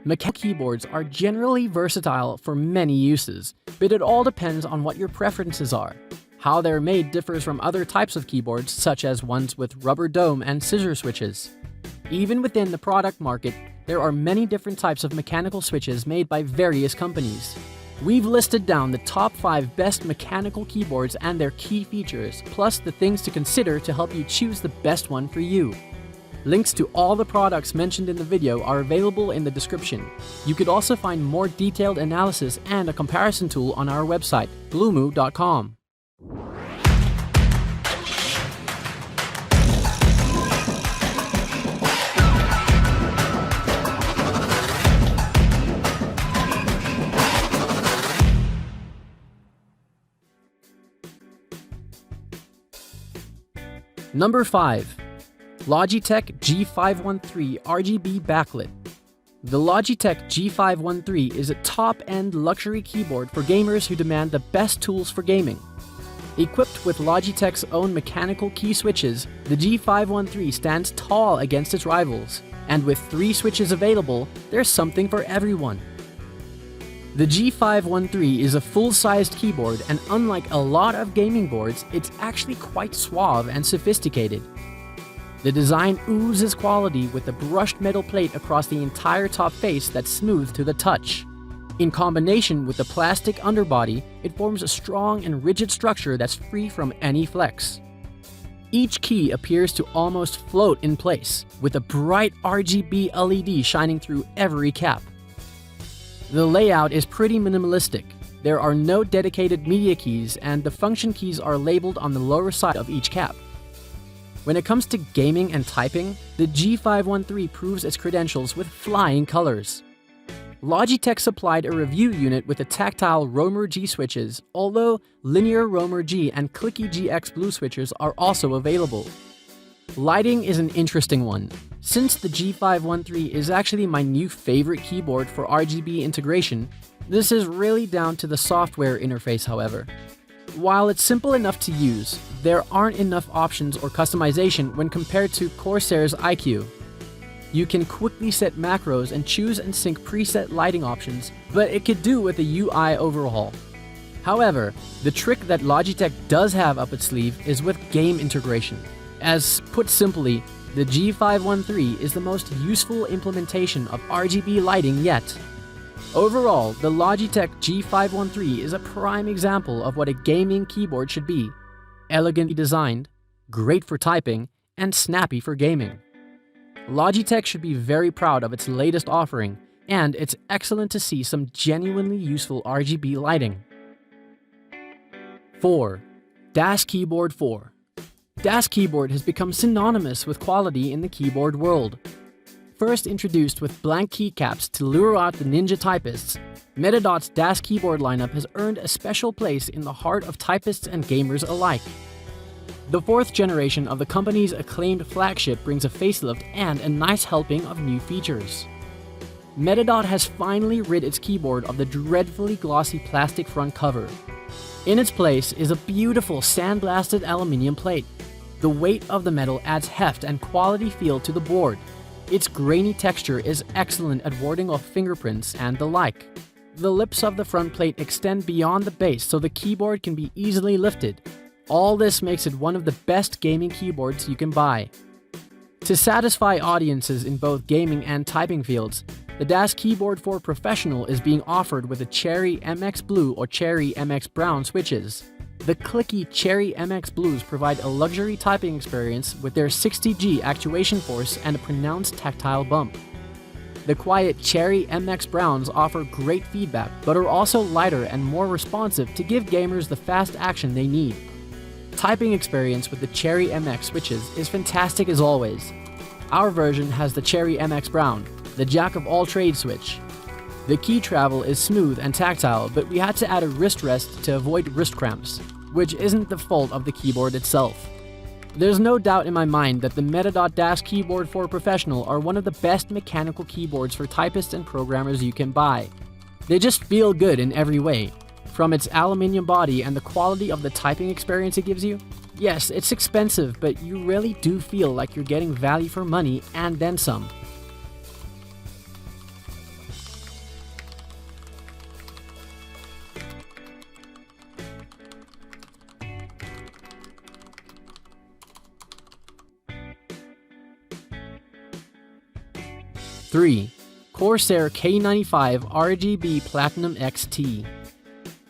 Mechanical keyboards are generally versatile for many uses, but it all depends on what your preferences are. How they're made differs from other types of keyboards, such as ones with rubber dome and scissor switches. Even within the product market, there are many different types of mechanical switches made by various companies. We've listed down the top 5 best mechanical keyboards and their key features, plus the things to consider to help you choose the best one for you. Links to all the products mentioned in the video are available in the description. You could also find more detailed analysis and a comparison tool on our website, blumoo.com. Number 5. Logitech G513 RGB Backlit. The Logitech G513 is a top-end luxury keyboard for gamers who demand the best tools for gaming. Equipped with Logitech's own mechanical key switches, the G513 stands tall against its rivals, and with 3 switches available, there's something for everyone. The G513 is a full-sized keyboard, and unlike a lot of gaming boards, it's actually quite suave and sophisticated. The design oozes quality with a brushed metal plate across the entire top face that's smooth to the touch. In combination with the plastic underbody, it forms a strong and rigid structure that's free from any flex. Each key appears to almost float in place, with a bright RGB LED shining through every cap. The layout is pretty minimalistic. There are no dedicated media keys, and the function keys are labeled on the lower side of each cap. When it comes to gaming and typing, the G513 proves its credentials with flying colors. Logitech supplied a review unit with the tactile Romer G switches, although linear Romer G and Clickety GX Blue switches are also available. Lighting is an interesting one. Since the G513 is actually my new favorite keyboard for RGB integration, this is really down to the software interface, however. While it's simple enough to use, there aren't enough options or customization when compared to Corsair's iCUE. You can quickly set macros and choose and sync preset lighting options, but it could do with a UI overhaul. However, the trick that Logitech does have up its sleeve is with game integration. As put simply, the G513 is the most useful implementation of RGB lighting yet. Overall, the Logitech G513 is a prime example of what a gaming keyboard should be. Elegantly designed, great for typing, and snappy for gaming. Logitech should be very proud of its latest offering, and it's excellent to see some genuinely useful RGB lighting. 4. Das Keyboard 4. Das Keyboard has become synonymous with quality in the keyboard world. First introduced with blank keycaps to lure out the ninja typists, Metadot's Das Keyboard lineup has earned a special place in the heart of typists and gamers alike. The 4th generation of the company's acclaimed flagship brings a facelift and a nice helping of new features. Metadot has finally rid its keyboard of the dreadfully glossy plastic front cover. In its place is a beautiful sandblasted aluminum plate. The weight of the metal adds heft and quality feel to the board. Its grainy texture is excellent at warding off fingerprints and the like. The lips of the front plate extend beyond the base so the keyboard can be easily lifted. All this makes it one of the best gaming keyboards you can buy. To satisfy audiences in both gaming and typing fields, the Das Keyboard 4 Professional is being offered with the Cherry MX Blue or Cherry MX Brown switches. The clicky Cherry MX Blues provide a luxury typing experience with their 60G actuation force and a pronounced tactile bump. The quiet Cherry MX Browns offer great feedback, but are also lighter and more responsive to give gamers the fast action they need. Typing experience with the Cherry MX switches is fantastic as always. Our version has the Cherry MX Brown, the jack-of-all-trades switch. The key travel is smooth and tactile, but we had to add a wrist rest to avoid wrist cramps, which isn't the fault of the keyboard itself. There's no doubt in my mind that the Metadot Das Keyboard 4 Professional are one of the best mechanical keyboards for typists and programmers you can buy. They just feel good in every way. From its aluminium body and the quality of the typing experience it gives you. Yes, it's expensive, but you really do feel like you're getting value for money and then some. 3. Corsair K95 RGB Platinum XT.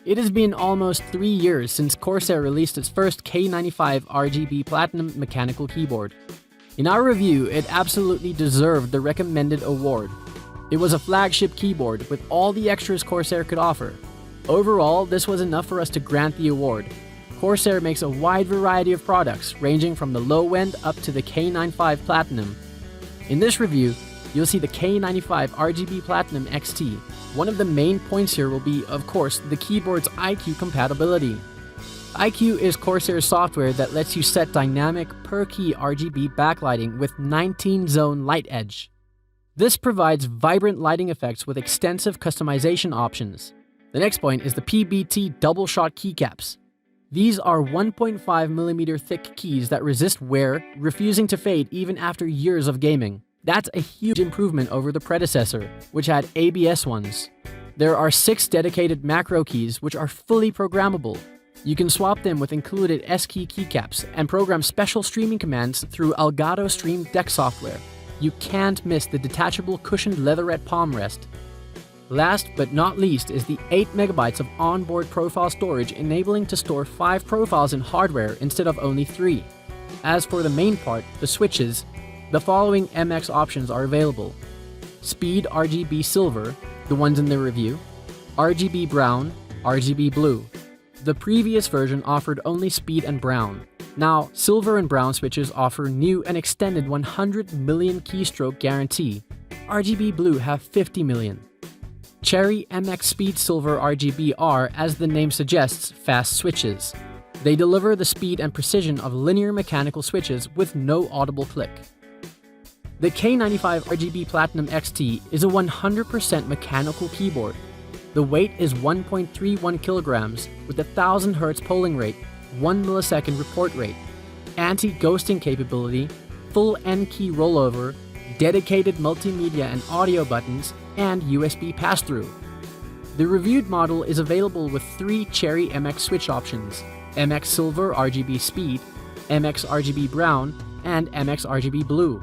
It has been almost 3 years since Corsair released its first K95 RGB Platinum mechanical keyboard. In our review, it absolutely deserved the recommended award. It was a flagship keyboard with all the extras Corsair could offer. Overall, this was enough for us to grant the award. Corsair makes a wide variety of products, ranging from the low end up to the K95 Platinum. In this review, you'll see the K95 RGB Platinum XT. One of the main points here will be, of course, the keyboard's IQ compatibility. IQ is Corsair's software that lets you set dynamic per-key RGB backlighting with 19-zone light edge. This provides vibrant lighting effects with extensive customization options. The next point is the PBT double-shot keycaps. These are 1.5mm thick keys that resist wear, refusing to fade even after years of gaming. That's a huge improvement over the predecessor, which had ABS ones. There are 6 dedicated macro keys which are fully programmable. You can swap them with included S-key keycaps and program special streaming commands through Elgato Stream Deck software. You can't miss the detachable cushioned leatherette palm rest. Last but not least is the 8MB of onboard profile storage, enabling to store 5 profiles in hardware instead of only 3. As for the main part, the switches, the following MX options are available: Speed RGB Silver, the ones in the review, RGB Brown, RGB Blue. The previous version offered only Speed and Brown. Now, Silver and Brown switches offer new and extended 100 million keystroke guarantee. RGB Blue have 50 million. Cherry MX Speed Silver RGB are, as the name suggests, fast switches. They deliver the speed and precision of linear mechanical switches with no audible click. The K95 RGB Platinum XT is a 100% mechanical keyboard. The weight is 1.31 kilograms with a 1000 Hz polling rate, 1 millisecond report rate, anti-ghosting capability, full N-key rollover, dedicated multimedia and audio buttons, and USB pass-through. The reviewed model is available with 3 Cherry MX switch options: MX Silver RGB Speed, MX RGB Brown, and MX RGB Blue.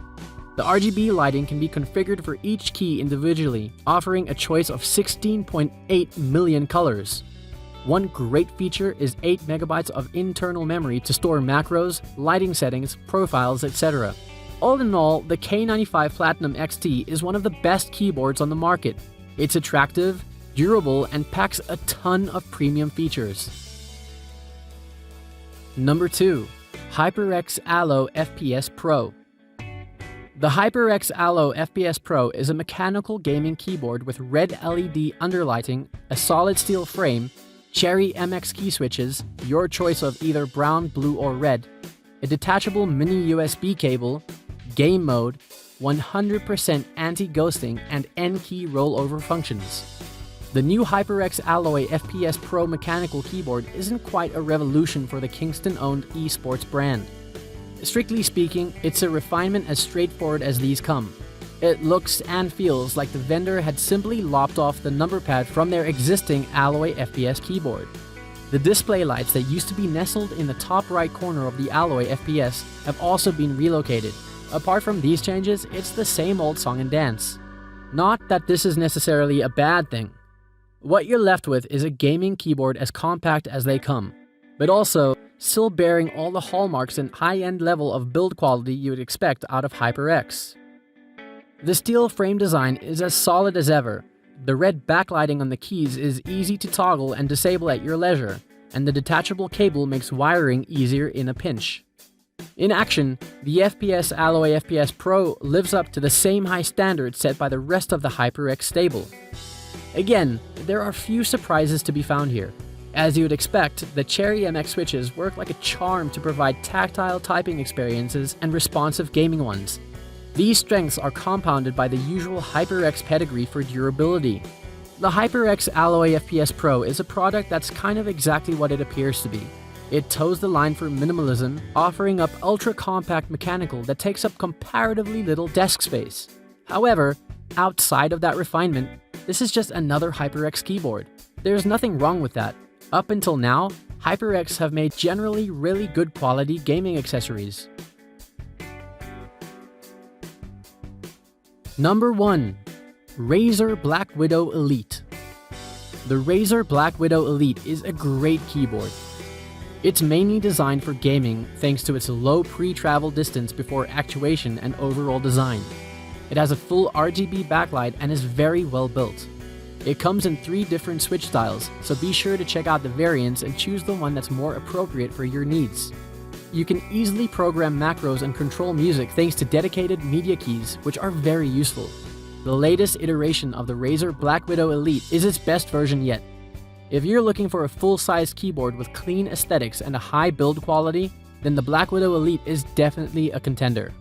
The RGB lighting can be configured for each key individually, offering a choice of 16.8 million colors. One great feature is 8MB of internal memory to store macros, lighting settings, profiles, etc. All in all, the K95 Platinum XT is one of the best keyboards on the market. It's attractive, durable, and packs a ton of premium features. Number 2. HyperX Alloy FPS Pro. The HyperX Alloy FPS Pro is a mechanical gaming keyboard with red LED underlighting, a solid steel frame, Cherry MX key switches, your choice of either brown, blue, or red, a detachable mini USB cable, game mode, 100% anti-ghosting, and N-key rollover functions. The new HyperX Alloy FPS Pro mechanical keyboard isn't quite a revolution for the Kingston-owned esports brand. Strictly speaking, it's a refinement as straightforward as these come. It looks and feels like the vendor had simply lopped off the number pad from their existing Alloy FPS keyboard. The display lights that used to be nestled in the top right corner of the Alloy FPS have also been relocated. Apart from these changes, it's the same old song and dance. Not that this is necessarily a bad thing. What you're left with is a gaming keyboard as compact as they come, but also still bearing all the hallmarks and high-end level of build quality you would expect out of HyperX. The steel frame design is as solid as ever. The red backlighting on the keys is easy to toggle and disable at your leisure, and the detachable cable makes wiring easier in a pinch. In action, the FPS Alloy FPS Pro lives up to the same high standards set by the rest of the HyperX stable. Again, there are few surprises to be found here. As you would expect, the Cherry MX switches work like a charm to provide tactile typing experiences and responsive gaming ones. These strengths are compounded by the usual HyperX pedigree for durability. The HyperX Alloy FPS Pro is a product that's kind of exactly what it appears to be. It toes the line for minimalism, offering up ultra-compact mechanical that takes up comparatively little desk space. However, outside of that refinement, this is just another HyperX keyboard. There's nothing wrong with that. Up until now, HyperX have made generally really good quality gaming accessories. Number 1. Razer BlackWidow Elite. The Razer BlackWidow Elite is a great keyboard. It's mainly designed for gaming thanks to its low pre-travel distance before actuation and overall design. It has a full RGB backlight and is very well built. It comes in 3 different switch styles, so be sure to check out the variants and choose the one that's more appropriate for your needs. You can easily program macros and control music thanks to dedicated media keys, which are very useful. The latest iteration of the Razer BlackWidow Elite is its best version yet. If you're looking for a full-sized keyboard with clean aesthetics and a high build quality, then the BlackWidow Elite is definitely a contender.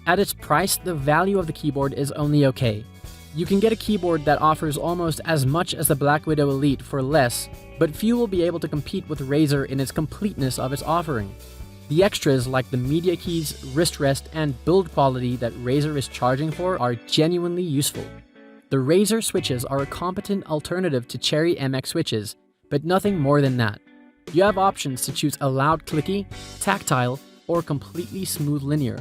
At its price, the value of the keyboard is only okay. You can get a keyboard that offers almost as much as the BlackWidow Elite for less, but few will be able to compete with Razer in its completeness of its offering. The extras like the media keys, wrist rest, and build quality that Razer is charging for are genuinely useful. The Razer switches are a competent alternative to Cherry MX switches, but nothing more than that. You have options to choose a loud clicky, tactile, or completely smooth linear.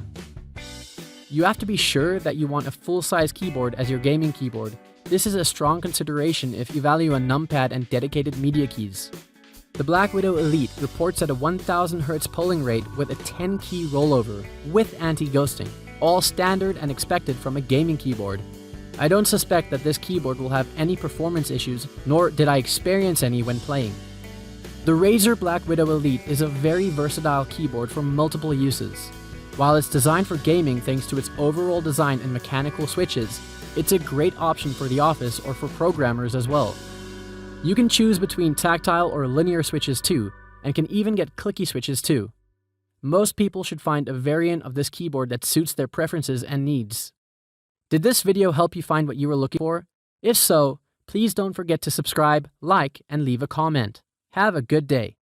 You have to be sure that you want a full-size keyboard as your gaming keyboard. This is a strong consideration if you value a numpad and dedicated media keys. The BlackWidow Elite reports at a 1000 Hz polling rate with a 10-key rollover with anti-ghosting, all standard and expected from a gaming keyboard. I don't suspect that this keyboard will have any performance issues, nor did I experience any when playing. The Razer BlackWidow Elite is a very versatile keyboard for multiple uses. While it's designed for gaming thanks to its overall design and mechanical switches, it's a great option for the office or for programmers as well. You can choose between tactile or linear switches too, and can even get clicky switches too. Most people should find a variant of this keyboard that suits their preferences and needs. Did this video help you find what you were looking for? If so, please don't forget to subscribe, like, and leave a comment. Have a good day.